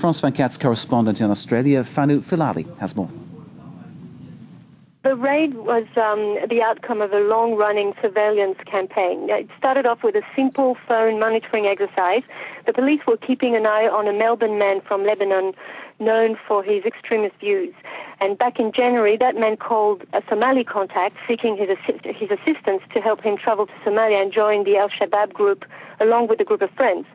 France 24's correspondent in Australia, Fanu Filali, has more. The raid was the outcome of a long-running surveillance campaign. It started off with a simple phone monitoring exercise. The police were keeping an eye on a Melbourne man from Lebanon known for his extremist views. And back in January, that man called a Somali contact seeking his assistance to help him travel to Somalia and join the Al-Shabaab group along with a group of friends.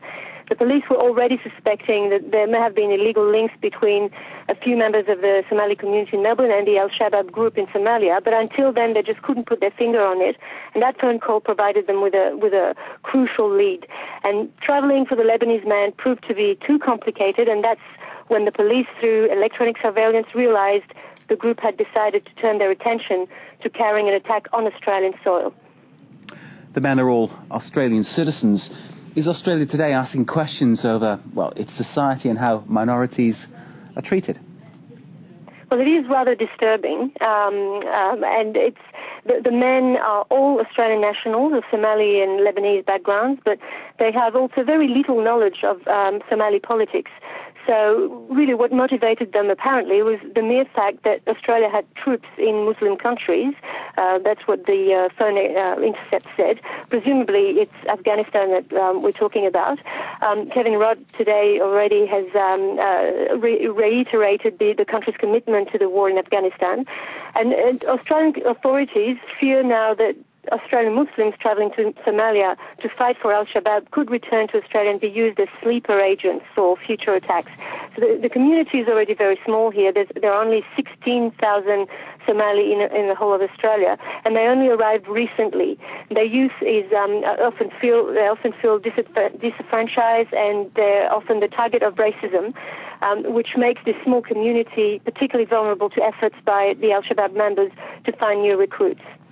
The police were already suspecting that there may have been illegal links between a few members of the Somali community in Melbourne and the Al-Shabaab group in Somalia, but until then they just couldn't put their finger on it, and that phone call provided them with a crucial lead. And traveling for the Lebanese man proved to be too complicated, and that's when the police, through electronic surveillance, realized the group had decided to turn their attention to carrying an attack on Australian soil. The men are all Australian citizens. Is Australia today asking questions over, well, its society and how minorities are treated? Well, it is rather disturbing, and it's the men are all Australian nationals of Somali and Lebanese backgrounds, but they have also very little knowledge of Somali politics. So really what motivated them apparently was the mere fact that Australia had troops in Muslim countries. That's what the phone intercept said. Presumably it's Afghanistan that we're talking about. Kevin Rudd today already has reiterated the country's commitment to the war in Afghanistan. And Australian authorities fear now that Australian Muslims travelling to Somalia to fight for Al-Shabaab could return to Australia and be used as sleeper agents for future attacks. So the community is already very small here. There are only 16,000 Somali in the whole of Australia, and they only arrived recently. Their youth is often feel disenfranchised, and they're often the target of racism, which makes this small community particularly vulnerable to efforts by the Al-Shabaab members to find new recruits.